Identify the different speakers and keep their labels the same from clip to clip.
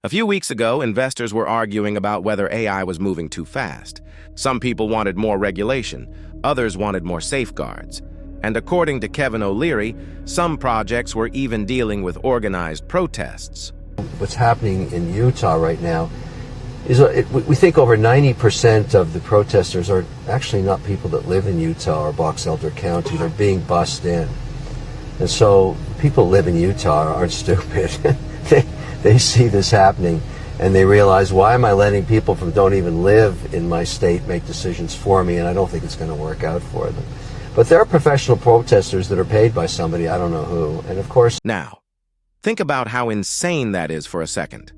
Speaker 1: A few weeks ago, investors were arguing about whether AI was moving too fast. Some people wanted more regulation, others wanted more safeguards. And according to Kevin O'Leary, some projects were even dealing with organized protests.
Speaker 2: What's happening in Utah right now is we think over 90% of the protesters are actually not people that live in Utah or Box Elder County. They're being bussed in. And so people live in Utah aren't stupid. They see this happening and they realize, why am I letting people from don't even live in my state make decisions for me? And I don't think it's going to work out for them. But there are professional protesters that are paid by somebody, I don't know who. And of course...
Speaker 1: Now, think about how insane that is for a second.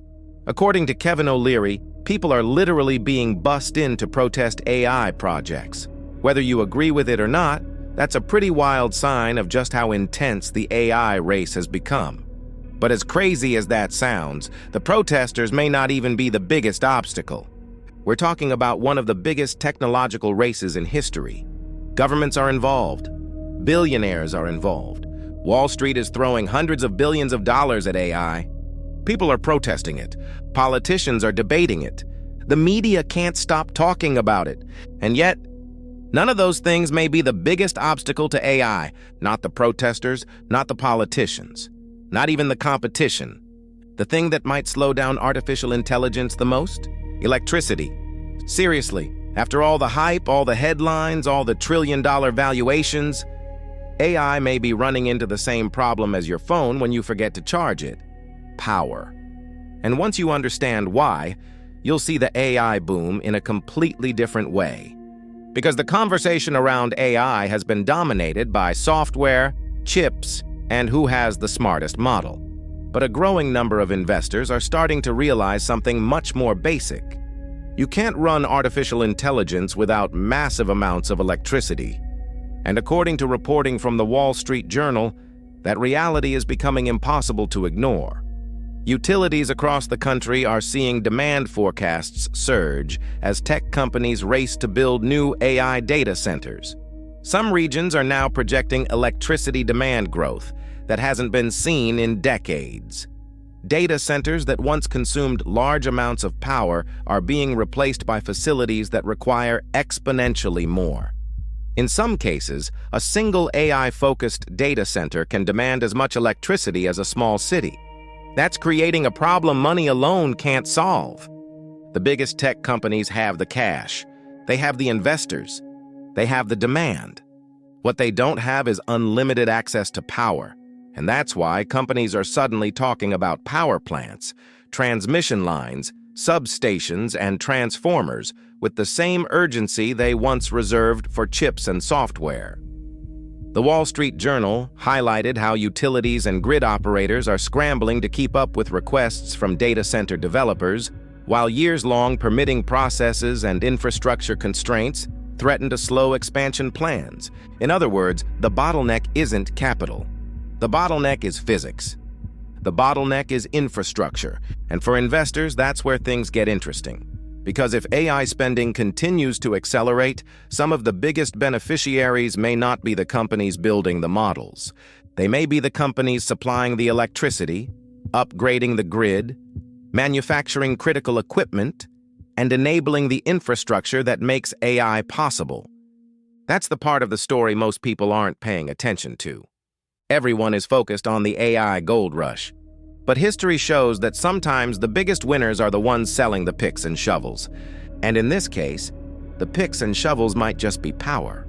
Speaker 1: According to Kevin O'Leary, people are literally being bussed in to protest AI projects. Whether you agree with it or not, that's a pretty wild sign of just how intense the AI race has become. But as crazy as that sounds, the protesters may not even be the biggest obstacle. We're talking about one of the biggest technological races in history. Governments are involved. Billionaires are involved. Wall Street is throwing hundreds of billions of dollars at AI. People are protesting it. Politicians are debating it. The media can't stop talking about it. And yet, none of those things may be the biggest obstacle to AI. Not the protesters, not the politicians, not even the competition. The thing that might slow down artificial intelligence the most? Electricity. Seriously, after all the hype, all the headlines, all the trillion-dollar valuations, AI may be running into the same problem as your phone when you forget to charge it. Power. And once you understand why, you'll see the AI boom in a completely different way. Because the conversation around AI has been dominated by software, chips, and who has the smartest model. But a growing number of investors are starting to realize something much more basic. You can't run artificial intelligence without massive amounts of electricity. And according to reporting from the Wall Street Journal, that reality is becoming impossible to ignore. Utilities across the country are seeing demand forecasts surge as tech companies race to build new AI data centers. Some regions are now projecting electricity demand growth that hasn't been seen in decades. Data centers that once consumed large amounts of power are being replaced by facilities that require exponentially more. In some cases, a single AI-focused data center can demand as much electricity as a small city. That's creating a problem money alone can't solve. The biggest tech companies have the cash. They have the investors. They have the demand. What they don't have is unlimited access to power. And that's why companies are suddenly talking about power plants, transmission lines, substations, and transformers with the same urgency they once reserved for chips and software. The Wall Street Journal highlighted how utilities and grid operators are scrambling to keep up with requests from data center developers, while years-long permitting processes and infrastructure constraints threaten to slow expansion plans. In other words, the bottleneck isn't capital. The bottleneck is physics. The bottleneck is infrastructure. And for investors, that's where things get interesting. Because if AI spending continues to accelerate, some of the biggest beneficiaries may not be the companies building the models. They may be the companies supplying the electricity, upgrading the grid, manufacturing critical equipment, and enabling the infrastructure that makes AI possible. That's the part of the story most people aren't paying attention to. Everyone is focused on the AI gold rush. But history shows that sometimes the biggest winners are the ones selling the picks and shovels. And in this case, the picks and shovels might just be power.